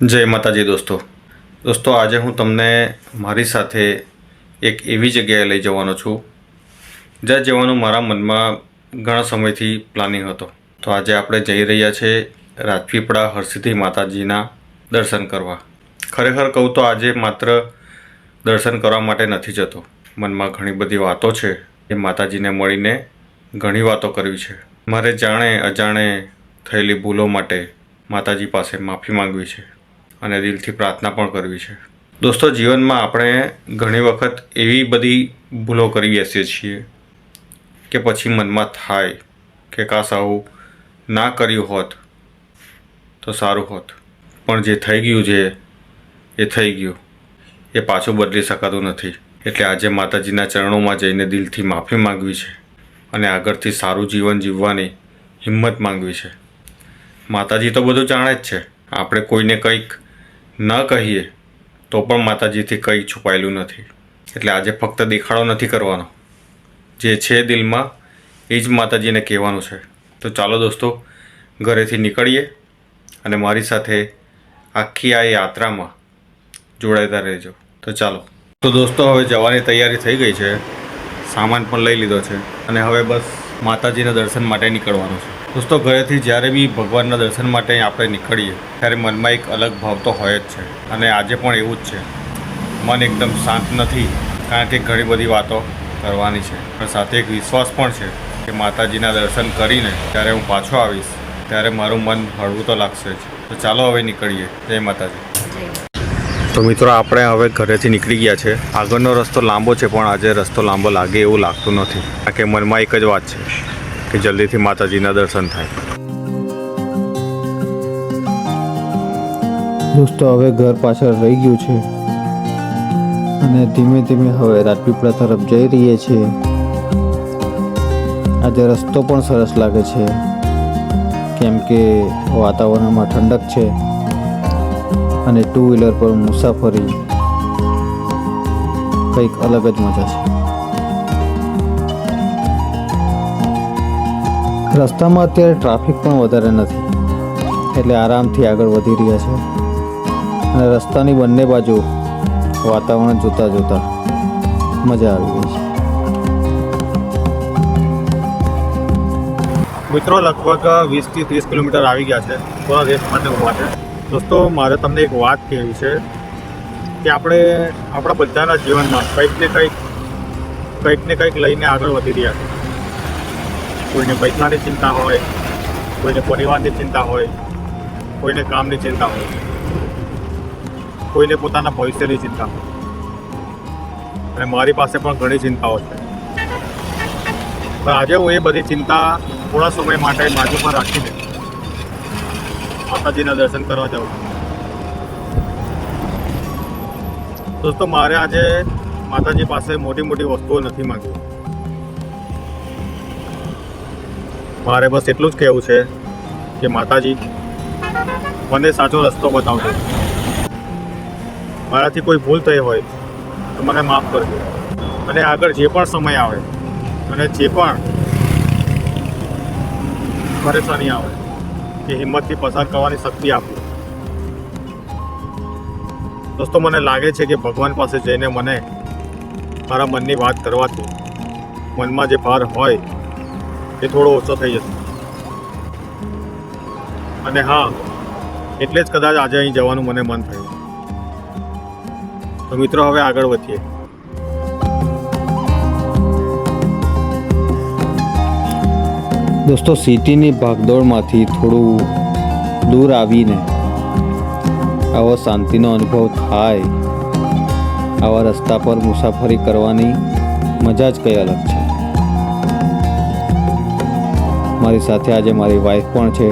જય માતાજી દોસ્તો આજે હું તમને મારી સાથે એક એવી જગ્યાએ લઈ જવાનો છું જ્યાં જવાનું મારા મનમાં ઘણા સમયથી પ્લાનિંગ હતો. તો આજે આપણે જઈ રહ્યા છીએ રાજપીપળા હરસિદ્ધિ માતાજીના દર્શન કરવા. ખરેખર કહું તો આજે માત્ર દર્શન કરવા માટે નથી જતો. મનમાં ઘણી બધી વાતો છે. એ માતાજીને મળીને ઘણી વાતો કરવી છે. મારે જાણે અજાણે થયેલી ભૂલો માટે માતાજી પાસે માફી માંગવી છે અને દિલથી પ્રાર્થના પણ કરવી છે. દોસ્તો, જીવનમાં આપણે ઘણી વખત એવી બધી ભૂલો કરી બેસીએ છીએ કે પછી મનમાં થાય કે કાશ આવું ના કર્યું હોત તો સારું હોત. પણ જે થઈ ગયું છે એ થઈ ગયું, એ પાછું બદલી શકાતું નથી. એટલે આજે માતાજીના ચરણોમાં જઈને દિલથી માફી માંગવી છે અને આગળથી સારું જીવન જીવવાની હિંમત માંગવી છે. માતાજી તો બધું જાણે જ છે. આપણે કોઈને કંઈક ન કહીએ તો પણ માતાજીથી કંઈ છુપાયેલું નથી. એટલે આજે ફક્ત દેખાડો નથી કરવાનો, જે છે દિલમાં એ જ માતાજીને કહેવાનું છે. તો ચાલો દોસ્તો, ઘરેથી નીકળીએ અને મારી સાથે આખી આ યાત્રામાં જોડાતા રહેજો. તો ચાલો. તો દોસ્તો, હવે જવાની તૈયારી થઈ ગઈ છે. સામાન પણ લઈ લીધો છે અને હવે બસ માતાજીના દર્શન માટે નીકળવાનું છે. દોસ્તો, ઘરેથી જ્યારે બી ભગવાનના દર્શન માટે આપણે નીકળીએ ત્યારે મનમાં એક અલગ ભાવ તો હોય જ છે અને આજે પણ એવું જ છે. મન એકદમ શાંત નથી, કારણ કે ઘણી બધી વાતો કરવાની છે, પણ સાથે એક વિશ્વાસ પણ છે કે માતાજીના દર્શન કરીને જ્યારે હું પાછો આવીશ ત્યારે મારું મન હળવું તો લાગશે જ. તો ચાલો હવે નીકળીએ. જય માતાજી. તો મિત્રો, આપણે હવે ઘરેથી નીકળી ગયા છે. આગળનો રસ્તો લાંબો છે, પણ આજે રસ્તો લાંબો લાગે એવું લાગતું નથી, કારણ કે મનમાં એક જ વાત છે કે જલ્દીથી માતાજીના દર્શન થાય. દોસ્તો, હવે ઘર પાછળ રહી ગયું છે અને ધીમે ધીમે હવે રાજપીપળા તરફ જઈ રહીએ છીએ. આજે રસ્તો પણ સરસ લાગે છે, કેમ કે વાતાવરણમાં ઠંડક છે અને ટુ વ્હીલર પર મુસાફરી કંઈક અલગ જ મજા છે. રસ્તામાં અત્યારે ટ્રાફિક પણ વધારે નથી, એટલે આરામથી આગળ વધી રહ્યા છે અને રસ્તાની બંને બાજુ વાતાવરણ જોતા જોતા મજા આવી ગઈ છે. મિત્રો, લગભગ 20થી 30 કિલોમીટર આવી ગયા છે. થોડા રેસ્ટ માટે ઉભા છે. દોસ્તો, મારે તમને એક વાત કહેવી છે કે આપણે આપણા બધાના જીવનમાં કંઈક ને કંઈક લઈને આગળ વધી રહ્યા છીએ. કોઈને પૈસાની ચિંતા હોય, કોઈને પરિવારની ચિંતા હોય, કોઈને કામની ચિંતા હોય, કોઈને પોતાના ભવિષ્યની ચિંતા હોય. અને મારી પાસે પણ ઘણી ચિંતાઓ છે. પણ આજે હું એ બધી ચિંતા થોડા સમય માટે બાજુ પર રાખીને માતાજીના દર્શન કરવા જાઉં છું. દોસ્તો, મારે આજે માતાજી પાસે મોટી મોટી વસ્તુઓ નથી માંગવી. મારે બસ એટલું જ કહેવું છે કે માતાજી, મને સાચો રસ્તો બતાવજો. મારાથી કોઈ ભૂલ થઈ હોય તો મને માફ કરજો અને આગળ જે પણ સમય આવે અને જે પણ પરેશાની આવે એ હિંમતથી પસાર કરવાની શક્તિ આપો. દોસ્તો, મને લાગે છે કે ભગવાન પાસે જઈને મને મારા મનની વાત કરવાથી મનમાં જે ભાર હોય એ થોડો ઓછો થઈ જશે. અને હા, એટલે જ કદાચ આજે અહીં જવાનું મને મન થયું. તો મિત્રો, હવે આગળ વધીએ. દોસ્તો, સિટીની ભાગદોડમાંથી થોડું દૂર આવીને આવો શાંતિનો અનુભવ થાય, આવા રસ્તા પર મુસાફરી કરવાની મજા જ કંઈ અલગ છે. મારી સાથે આજે મારી વાઈફ પણ છે.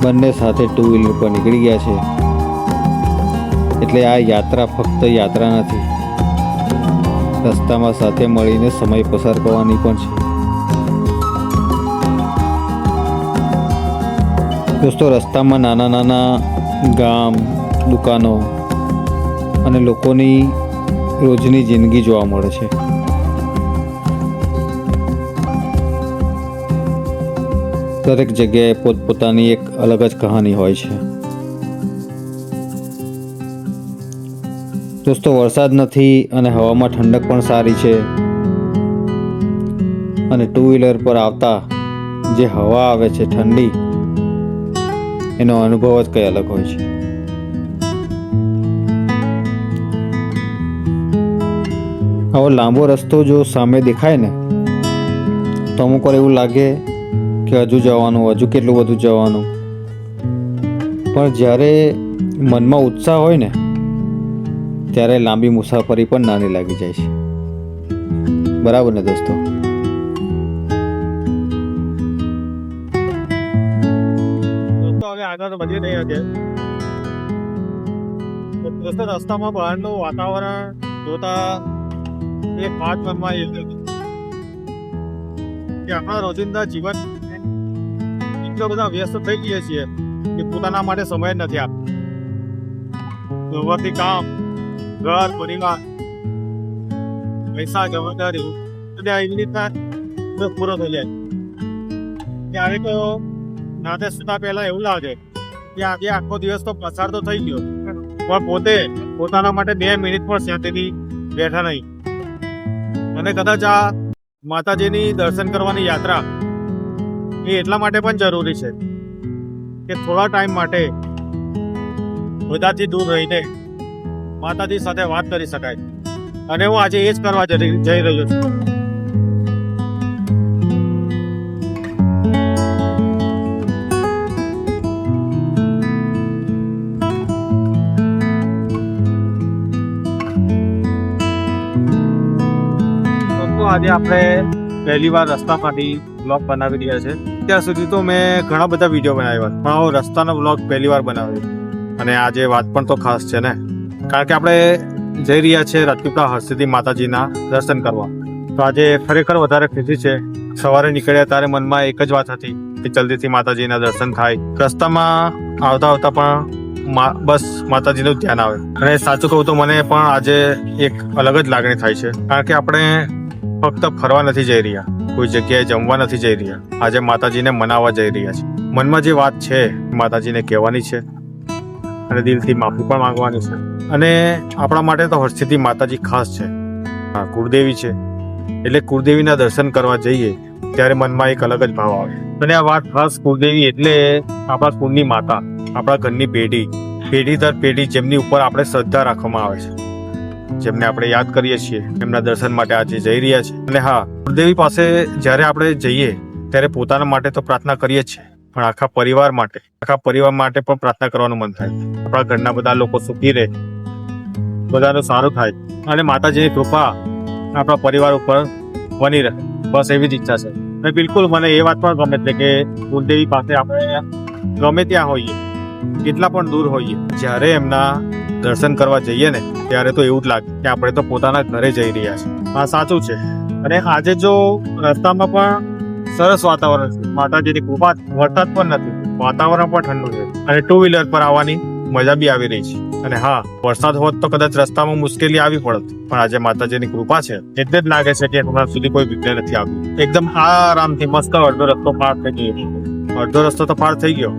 બંને સાથે ટુ વ્હીલર પર નીકળી ગયા છે. એટલે આ યાત્રા ફક્ત યાત્રા નથી, રસ્તામાં સાથે મળીને સમય પસાર કરવાની પણ છે. દોસ્તો, રસ્તામાં નાના નાના ગામ, દુકાનો અને લોકોની રોજની જિંદગી જોવા મળે છે. દરેક જગ્યાએ પોતપોતાની એક અલગ જ કહાની હોય છે. દોસ્તો વરસાદ નથી અને હવામાં ઠંડક પણ સારી છે અને ટુ વ્હીલર પર આવતા જે હવા આવે છે ઠંડી, એનો અનુભવ જ કંઈ અલગ હોય છે. આવો લાંબો રસ્તો જો સામે દેખાય ને તો અમુક વાર એવું લાગે કે હજુ જવાનું, હજુ કેટલું બધું જવાનું. પણ જ્યારે મનમાં ઉત્સાહ હોય ને ત્યારે લાંબી મુસાફરી પણ નાની લાગી જાય છે. બરાબર ને દોસ્તો? હવે આગળ વધી રહ્યા છે. દોસ્તો રસ્તામાં બહારનું વાતાવરણ જોતા એક વાત મનમાં એ કે આપણા રોજિંદા જીવન એટલા બધા વ્યસ્ત થઈ ગયા છીએ કે પોતાના માટે સમય જ નથી આપતો. સવારથી કામ, ઘર, પરિવાર, પૈસા, જવાબદારી અને એવી રીતના પૂરો થઈ જાય. ત્યારે તો નાતે સુતા પહેલા એવું લાગે કે આજે આખો દિવસ તો પસાર તો થઈ ગયો, પણ પોતાના માટે 2 મિનિટ પણ શાંતિથી બેઠા નહીં. અને કદાચ આ માતાજીની દર્શન કરવાની યાત્રા એ એટલા માટે પણ જરૂરી છે કે થોડા ટાઈમ માટે બધાથી દૂર રહીને માતાજી સાથે વાત કરી શકાય. અને હું આજે એ જ કરવા જઈ રહ્યો છું. આજે આપણે પહેલી વાર રસ્તામાંથી બ્લોગ બનાવી રહ્યા છે. ત્યાં સુધી તો મેં ઘણા બધા વિડીયો બનાવ્યા, પણ આવો રસ્તાનો બ્લોગ પહેલી વાર બનાવ્યો. અને આજે વાત પણ તો ખાસ છે ને, કારણ કે આપણે જઈ રહ્યા છે રાજપીપળા હરસિદ્ધિ માતાજીના દર્શન કરવા. તો આજે ખરેખર વધારે ખુશી છે. સવારે નીકળ્યા ત્યારે મનમાં એક જ વાત હતી કે જલ્દીથી માતાજીના દર્શન થાય. રસ્તામાં આવતા પણ બસ માતાજીનું ધ્યાન આવે. અને સાચું કહું તો મને પણ આજે એક અલગ જ લાગણી થાય છે, કારણ કે આપણે ફક્ત ફરવા નથી જઈ રહ્યા, કોઈ જગ્યાએ જમવા નથી જઈ રહ્યા, આજે માતાજીને મનાવવા જઈ રહ્યા છે. મનમાં જે વાત છે માતાજીને કહેવાની છે અને દિલથી માફી પણ માંગવાની છે. અને આપણા માટે તો હરસિદ્ધિ માતાજી ખાસ છે. હા, કુળદેવી છે, એટલે કુળદેવીના દર્શન કરવા જઈએ ત્યારે મનમાં એક અલગ જ ભાવ આવે. અને આ વાત ખાસ કુળદેવી એટલે આપણા કુળની માતા, આપણા ઘરની પેઢી દર પેઢી જેમની ઉપર આપણે શ્રદ્ધા રાખવામાં આવે છે, જેમને આપણે યાદ કરીએ છીએ, એમના દર્શન માટે આજે જઈ રહ્યા છે. અને હા, કુળદેવી પાસે જ્યારે આપણે જઈએ ત્યારે પોતાના માટે તો પ્રાર્થના કરીએ જ છીએ, પણ આખા પરિવાર માટે પણ પ્રાર્થના કરવાનું મન થાય. આપણા ઘરના બધા લોકો સુખી રહે, બધાનું સારું થાય અને માતાજીની કૃપા આપણા પરિવાર ઉપર બની રહે, બસ એવી જ ઈચ્છા છે. અને બિલકુલ મને એ વાત પણ ગમે છે કે કુળદેવી પાસે આપણે ગમે ત્યાં હોઈએ, કેટલા પણ દૂર હોઈએ, જ્યારે એમના દર્શન કરવા જઈએ ને ત્યારે તો એવું જ લાગે કે આપણે તો પોતાના ઘરે જઈ રહ્યા છીએ. હા, સાચું છે. અને આજે જો રસ્તામાં પણ સરસ વાતાવરણ છે, માતાજીની કૃપા, વરસાદ પણ નથી, વાતાવરણ પણ ઠંડુ છે અને ટુ વ્હીલર પર આવવાની મજા બી આવી રહી છે. અને હા, વરસાદ હોત તો કદાચ રસ્તામાં મુશ્કેલી આવી પડત, પણ આજે માતાજીની કૃપા છે એટલે જ લાગે છે કે હમણાં સુધી કોઈ વિઘ્ન નથી આવ્યું. એકદમ આરામથી મસ્ત અડધો રસ્તો પાર થઈ ગયો. અડધો રસ્તો તો પાર થઈ ગયો,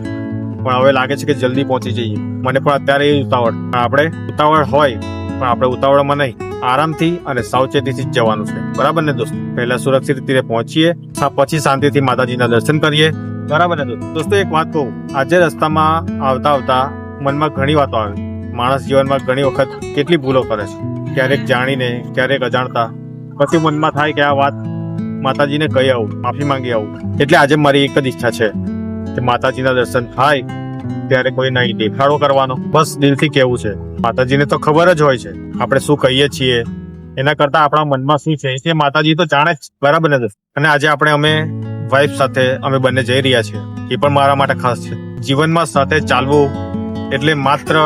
પણ હવે લાગે છે કે જલ્દી પહોંચી જઈએ. મને પણ અત્યારે એ ઉતાવળ હોય, પણ આપણે ઉતાવળમાં નહીં, આરામથી અને સાવચેતીથી જ જવાનું છે. બરાબર ને દોસ્તો? પહેલા સુરક્ષિત રીતે પહોંચીએ, પછી શાંતિથી માતાજીના દર્શન કરીએ. બરાબર ને દોસ્તો? એક વાત કહું, આજે રસ્તામાં આવતા મનમાં ઘણી વાતો આવે. માણસ જીવનમાં ઘણી વખત કેટલી ભૂલો કરે છે, ક્યારેક જાણીને, ક્યારેક અજાણતા. પછી મનમાં થાય કે આ વાત માતાજીને કહી આવું, માફી માંગી આવું. એટલે આજે મારી એક જ ઈચ્છા છે કે માતાજીના દર્શન થાય ત્યારે કોઈ નહીં દેખાડો કરવાનો, બસ દિલથી કહેવું છે. માતાજીને તો ખબર જ હોય છે આપણે શું કહીએ છીએ, એના કરતા આપણા મનમાં શું છે એ માતાજી તો જાણે જ. બરાબર ને? અને આજે અમે વાઇફ સાથે અમે બંને જઈ રહ્યા છીએ, એ પણ મારા માટે ખાસ છે. જીવનમાં સાથે ચાલવું એટલે માત્ર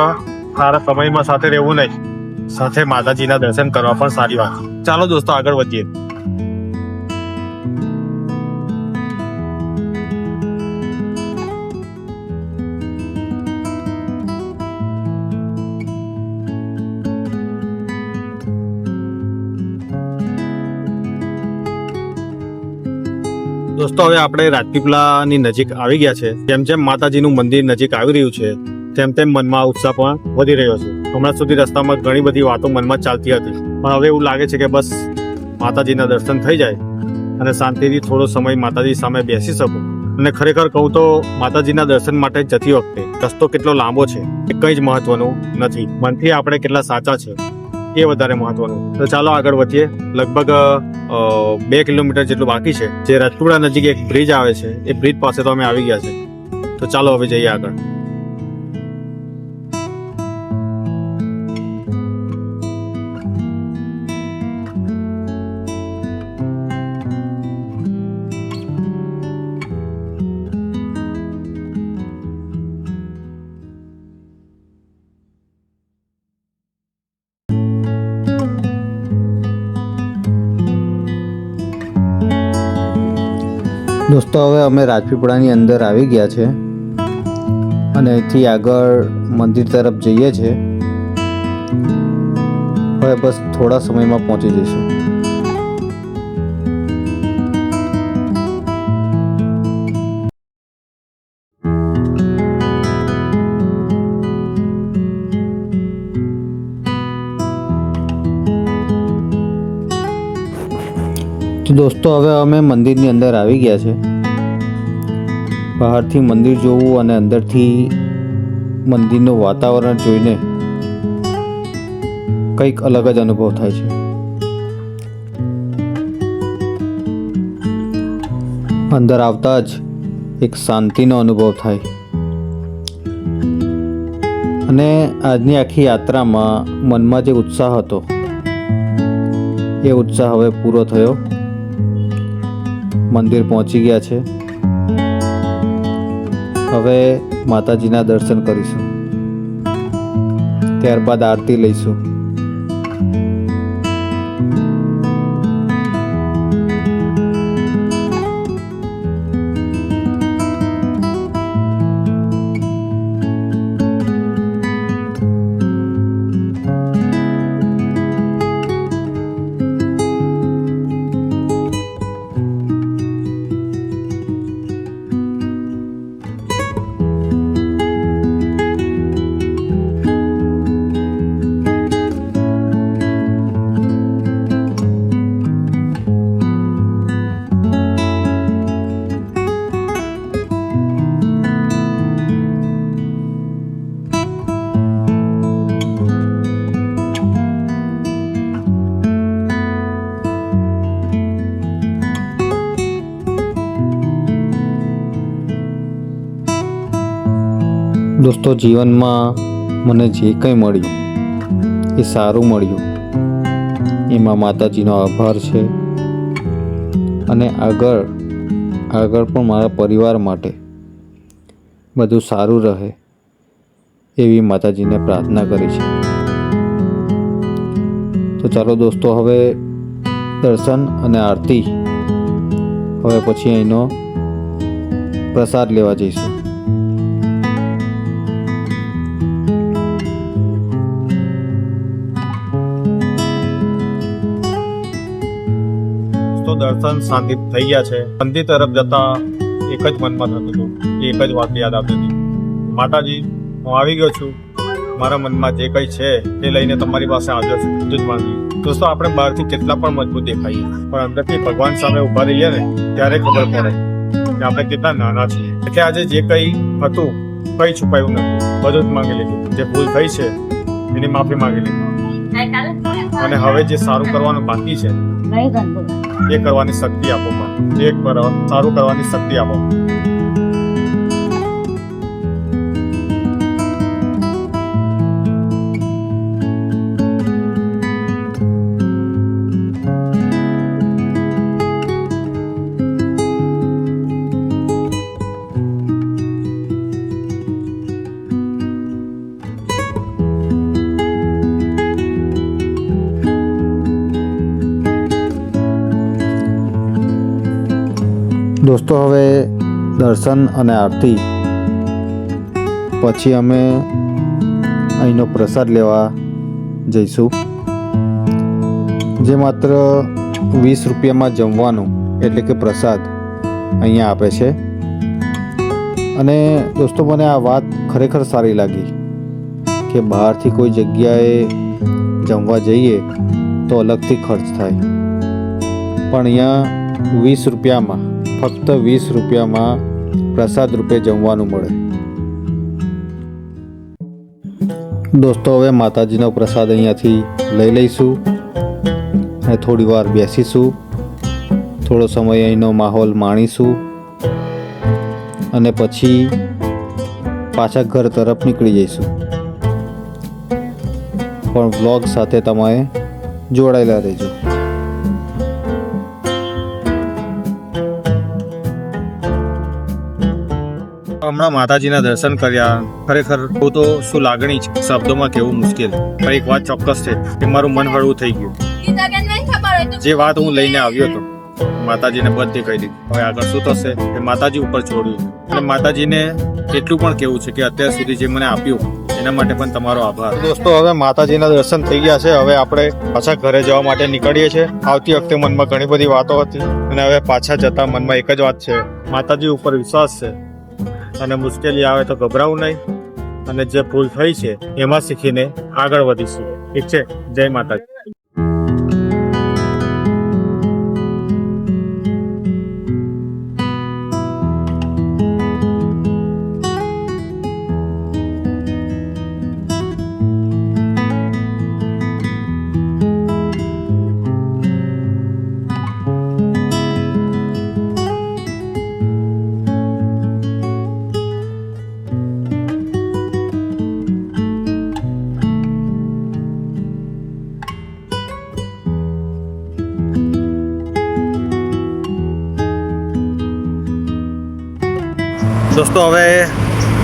સારા સમયમાં સાથે રહેવું નહીં, સાથે માતાજીના દર્શન કરવા પણ સારી વાત. ચાલો દોસ્તો, આગળ વધીએ. દોસ્તો હવે આપણે રાજપીપળાની નજીક આવી ગયા છે. જેમ જેમ માતાજીનું મંદિર નજીક આવી રહ્યું છે તેમ તેમ મનમાં ઉત્સાહ પણ વધી રહ્યો છે. હમણાં સુધી રસ્તામાં ઘણી બધી વાતો મનમાં ચાલતી હતી, પણ હવે એવું લાગે છે કે બસ માતાજીના દર્શન થઈ જાય અને શાંતિથી થોડો સમય માતાજી સામે બેસી શકું. અને ખરેખર કહું તો માતાજીના દર્શન માટે જતી વખતે રસ્તો કેટલો લાંબો છે એ કંઈ જ મહત્વનું નથી, મનથી આપણે કેટલા સાચા છે એ વધારે મહત્વનું. તો ચાલો આગળ વધીએ. લગભગ 2 કિલોમીટર જેટલું બાકી છે. જે રાજપુરા નજીક એક બ્રિજ આવે છે, એ બ્રિજ પાસે તો અમે આવી ગયા છે. તો ચાલો હવે જઈએ આગળ. દોસ્તો હવે અમે રાજપીપળાની અંદર આવી ગયા છે અને અહીંથી આગળ મંદિર તરફ જઈએ છીએ. હવે બસ થોડા સમયમાં પહોંચી જઈશું. તો દોસ્તો હવે અમે મંદિરની અંદર આવી ગયા છે. બહારથી મંદિર જોવું અને અંદરથી મંદિરનું વાતાવરણ જોઈને કંઈક અલગ જ અનુભવ થાય છે. અંદર આવતા જ એક શાંતિનો અનુભવ થાય અને આજની આખી યાત્રામાં મનમાં જે ઉત્સાહ હતો એ ઉત્સાહ હવે પૂરો થયો. મંદિર પહોંચી ગયા છે. હવે માતાજીના દર્શન કરીશું, ત્યારબાદ આરતી લઈશું. દોસ્તો જીવનમાં મને જે કંઈ મળ્યું એ સારું મળ્યું, એમાં માતાજીનો આભાર છે. અને આગળ પણ મારા પરિવાર માટે બધું સારું રહે એવી માતાજીને પ્રાર્થના કરી છે. તો ચાલો દોસ્તો હવે દર્શન અને આરતી, હવે પછી અહીંનો પ્રસાદ લેવા જઈશું. દર્શન શાંતિ થઈ ગયા છે. મંદિર તરફ જતા એક જ મનમાં થતું હતું, એક જ વાત યાદ આવતી હતી, માતાજી હું આવી ગયો છું, મારા મનમાં જે કંઈ છે તે લઈને તમારી પાસે આવ્યો છું, બધું જ માંગી. દોસ્તો આપણે બહારથી કેટલા પણ મજબૂત દેખાઈએ, પણ અંદરથી ભગવાન સામે ઊભા રહીએ ને ત્યારે ખબર પડે કે આપણે કેટલા નાના છીએ. એટલે આજે જે કંઈ હતું કંઈ છુપાયું નથી, બધું જ માંગી લીધું. જે ભૂલ થઈ છે એની માફી માંગી લીધી, અને હવે જે સારું કરવાનું બાકી છે એ કરવાની શક્તિ આપો. પણ સારું કરવાની શક્તિ આપો. દોસ્તો હવે દર્શન અને આરતી પછી અમે અહીંનો પ્રસાદ લેવા જઈશું. જે માત્ર 20 રૂપિયામાં જમવાનું એટલે કે પ્રસાદ અહીંયા આપે છે. અને દોસ્તો મને આ વાત ખરેખર સારી લાગી કે બહારથી કોઈ જગ્યાએ જમવા જઈએ તો અલગથી ખર્ચ થાય, પણ અહીંયા 20 રૂપિયામાં, ફક્ત 20 રૂપિયામાં પ્રસાદ રૂપે જમવાનું મળે. દોસ્તો હવે માતાજીનો પ્રસાદ અહીંયાથી લઈ લઈશું અને થોડી વાર બેસીશું, થોડો સમય અહીંનો માહોલ માણીશું અને પછી પાછા ઘર તરફ નીકળી જઈશું. પણ વ્લોગ સાથે તમે જોડાયેલા રહેજો. હમણાં માતાજીના દર્શન કર્યા, ખરેખર બહુ તો શું લાગણી છે, શબ્દોમાં કહેવું મુશ્કેલ. પણ એક વાત ચોક્કસ છે કે મારું મન હળવું થઈ ગયું. જે વાત હું લઈને આવ્યો હતો માતાજીને બધી કહી દીધી. હવે આગળ શું થશે એ માતાજી ઉપર છોડ્યું. અને માતાજીને એટલું પણ કહેવું છે કે અત્યાર સુધી જે મને આપ્યું એના માટે પણ તમારો આભાર. દોસ્તો હવે માતાજીના દર્શન થઈ ગયા છે. હવે આપણે પાછા ઘરે જવા માટે નીકળીએ છીએ. આવતી વખતે મનમાં ઘણી બધી વાતો હતી અને હવે પાછા જતા મનમાં એક જ વાત છે, માતાજી ઉપર વિશ્વાસ છે અને મુશ્કેલી આવે તો ગભરાવું નહીં અને જે ભૂલ થઈ છે એમાં શીખીને આગળ વધીશું. ઠીક છે? જય માતાજી. દોસ્તો હવે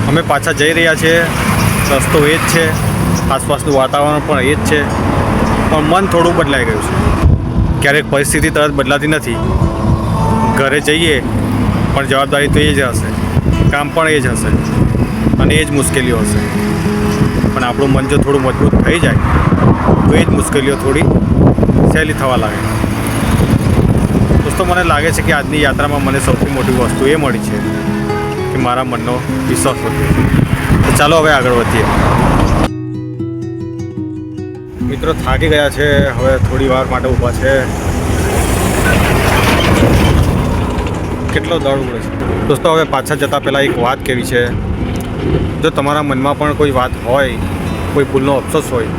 અમે પાછા જઈ રહ્યા છીએ. રસ્તો એ જ છે, આસપાસનું વાતાવરણ પણ એ જ છે, પણ મન થોડું બદલાઈ ગયું છે. ક્યારેક પરિસ્થિતિ તરત બદલાતી નથી. ઘરે જઈએ પણ જવાબદારી તો એ જ હશે, કામ પણ એ જ હશે અને એ જ મુશ્કેલીઓ હશે. પણ આપણું મન જો થોડું મજબૂત થઈ જાય તો એ જ મુશ્કેલીઓ થોડી સહેલી થવા લાગે. દોસ્તો મને લાગે છે કે આજની યાત્રામાં મને સૌથી મોટી વસ્તુ એ મળી છે કે મારા મનનો વિશ્વાસ વધ્યો. તો ચાલો હવે આગળ વધીએ. મિત્રો થાકી ગયા છે, હવે થોડી વાર માટે ઊભા છે. કેટલો દોડ ઉડે છે. દોસ્તો હવે પાછા જતાં પહેલાં એક વાત કહેવી છે. જો તમારા મનમાં પણ કોઈ વાત હોય, કોઈ ભૂલનો અફસોસ હોય,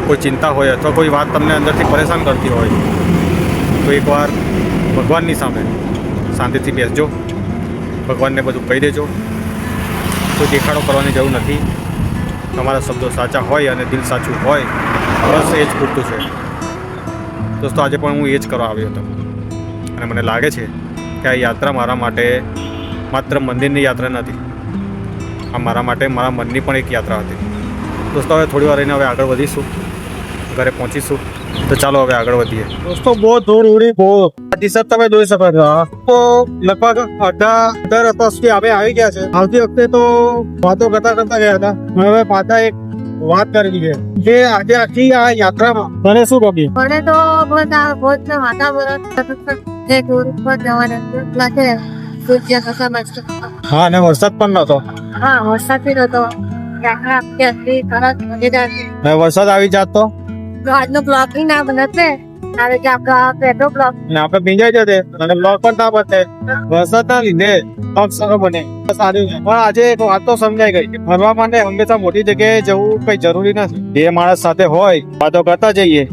કોઈ ચિંતા હોય અથવા કોઈ વાત તમને અંદરથી પરેશાન કરતી હોય તો એકવાર ભગવાનની સામે શાંતિથી બેસજો, ભગવાનને બધું કહી દેજો. કોઈ દેખાડો કરવાની જરૂર નથી. તમારા શબ્દો સાચા હોય અને દિલ સાચું હોય, બસ એ જ પૂરતું છે. દોસ્તો આજે પણ હું એ જ કરવા આવ્યો હતો અને મને લાગે છે કે આ યાત્રા મારા માટે માત્ર મંદિરની યાત્રા નથી, આ મારા માટે મારા મનની પણ એક યાત્રા હતી. દોસ્તો હવે થોડી વાર રહીને હવે આગળ વધીશું, ઘરે પહોંચીશું. તો ચાલો હવે આગળ વધીએ. દોસ્તો બહુ દૂર ઉડી, બહુ સબ તમે જોઈ શકો છો. તો લગભગ અડધા રસ્તા સુધી અમે આવી ગયા છે. આવતી વખતે તો વાતો કરતા ગયા હતા, હવે પાછા એક વાત કરવી છે કે આજે આખી આ યાત્રામાં મને શું ગમ્યું. મને તો બધા ભોજના વાતાવરણ જે ટૂર ઉપર જવાના છે, સૂર્ય કસા મસ્ત. હા, અને વરસાદ પણ નતો. હા, વરસાદ બી નતો. યાત્રા આખી હતી, સરસ મજેદાર છે. વરસાદ આવી જાત તો આજનો બ્લોગ બી ના બનતે, કારણ કે આપણા પહેલો બ્લોગ આપણે ભીંજાઈ જતે અને બ્લોગ પણ ના બનતે. વરસાદના લીધે બ્લોગ સારો બને, સારું છે. પણ આજે એક વાત તો સમજાઈ ગઈ, ફરવા માટે હંમેશા મોટી જગ્યાએ જવું કઈ જરૂરી નથી. બે માણસ સાથે હોય, વાતો કરતા જઈએ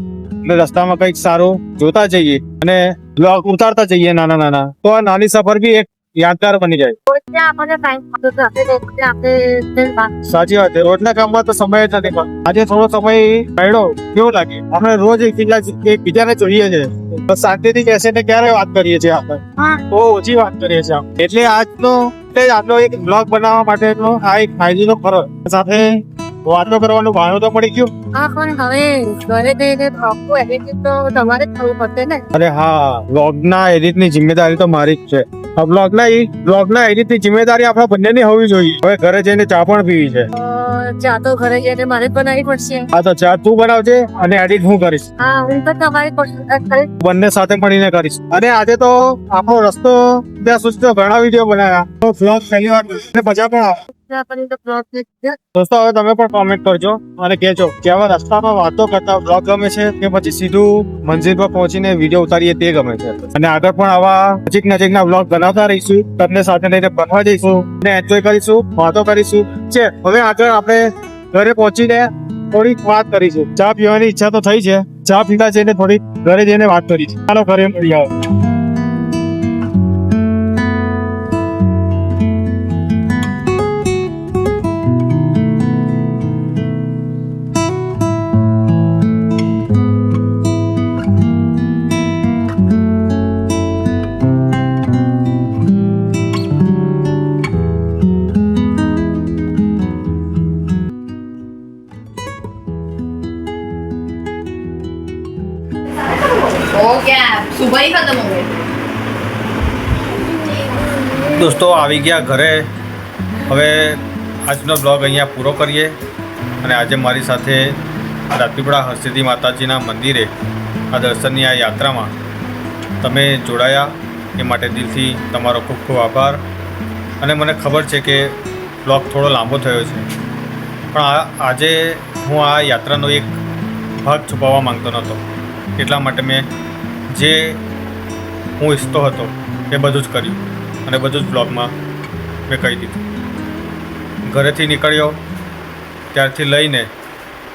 અને રસ્તામાં કઈક સારું જોતા જઈએ અને બ્લોગ ઉતારતા જઈએ નાના નાના, તો આ નાની સફર બી એક યાદગાર બની જાય. રોજના આપણને ટાઈમ મળતો તો આપણે સાચી વાત છે. રોજના કામમાં તો સમય જ નથી, પણ આજે થોડો સમય કાઢ્યો કેવું લાગે. આપણે રોજ એકબીજાને જોઈએ છે, બસ શાંતિથી બેસીને ક્યારે વાત કરીએ છીએ. આપણે બહુ ઓછી વાત કરીએ છીએ. એટલે આજનો એક બ્લોગ બનાવવા માટેનો આ એક ફાયદો ખરો. સાથે વાતો કરવાનું ભાણું તો પડી ગયું. હા, પણ હવે ઘરે જઈને બ્લોગનું એડિટિંગ તો તમારે જ થવું પડશે ને. અરે હા, બ્લોગના એડિટની જિમ્મેદારી તો મારી જ છે. બ્લોગના એડિટની જિમ્મેદારી આપણા બંનેની હોવી જોઈએ. હવે ઘરે જઈને ચા પણ પીવી છે. ચા તો ઘરે જઈને મારે જ બનાવવી પડશે. હા તો ચા તું બનાવજે અને એડિટ હું કરીશ. હા હું તો તમારી પસંદ કરીશ. બંને સાથે મળીને કરીશ. અને આજે તો આપણો રસ્તો ત્યાં સુધી તો ઘણા વિડીયો બનાવ્યા તો vlog પહેલી વાર અને મજા પણ આવે. આપણે તો બ્લોગ છે. દોસ્તો હવે તમે પણ કોમેન્ટ કરજો અને કહેજો કે આવા રસ્તામાં વાતો કરતા બ્લોગ ગમે છે કે પછી સીધું મંજિલ પર પહોંચીને વિડીયો ઉતારીએ તે ગમે છે. અને આગળ પણ આવા નજીકના બ્લોગ બનાવતા રહીશું. તમને સાથે લઈને ફરવા જઈશું અને એન્જોય કરીશું, વાતો કરીશું. છે હવે આગળ આપણે ઘરે પહોંચીને થોડીક વાત કરીશું. ચા પીવાની ઈચ્છા તો થઈ છે. ચા પીતા જઈને થોડીક ઘરે જઈને વાત કરીશું. ચાલો ઘરે મળી આવો. हो गया सुबह ही खत्म हो गए. દોસ્તો આવી ગયા ઘરે. હવે આજનો બ્લોગ અહીંયા પૂરો કરીએ. અને આજે મારી સાથે રાજપીપળા હરસિદ્ધિ માતાજીના મંદિરે આ દર્શનની આ યાત્રામાં તમે જોડાયા એ માટે દિલથી તમારો ખૂબ ખૂબ આભાર. અને મને ખબર છે કે બ્લોગ થોડો લાંબો થયો છે, પણ આજે હું આ યાત્રાનો એક ભાગ છુપાવવા માંગતો નહોતો. એટલા માટે મેં જે હું ઈચ્છતો હતો એ બધું જ કર્યું અને બધું જ બ્લોગમાં મેં કહી દીધું. ઘરેથી નીકળ્યો ત્યારથી લઈને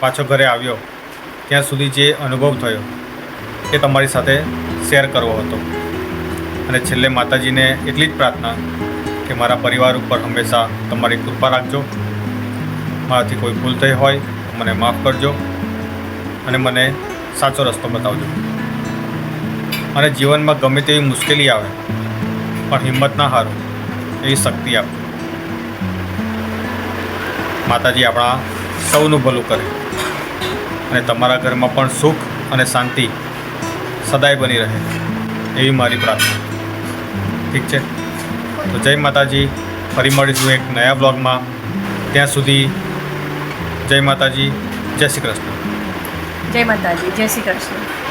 પાછો ઘરે આવ્યો ત્યાં સુધી જે અનુભવ થયો એ તમારી સાથે શેર કરવો હતો. અને છેલ્લે માતાજીને એટલી જ પ્રાર્થના કે મારા પરિવાર ઉપર હંમેશા તમારી કૃપા રાખજો. મારાથી કોઈ ભૂલ થઈ હોય તો મને માફ કરજો અને મને સાચો રસ્તો બતાવજો. અને જીવનમાં ગમે તેવી મુશ્કેલી આવે પણ હિંમત ના હારો એવી શક્તિ આપજો. માતાજી આપણા સૌનું ભલું કરે અને તમારા ઘરમાં પણ સુખ અને શાંતિ સદાય બની રહે એવી મારી પ્રાર્થના. ઠીક છે, તો જય માતાજી. ફરી મળીશું એક નયા બ્લોગમાં. ત્યાં સુધી જય માતાજી, જય શ્રી કૃષ્ણ. जय माता दी, जय श्री कृष्ण.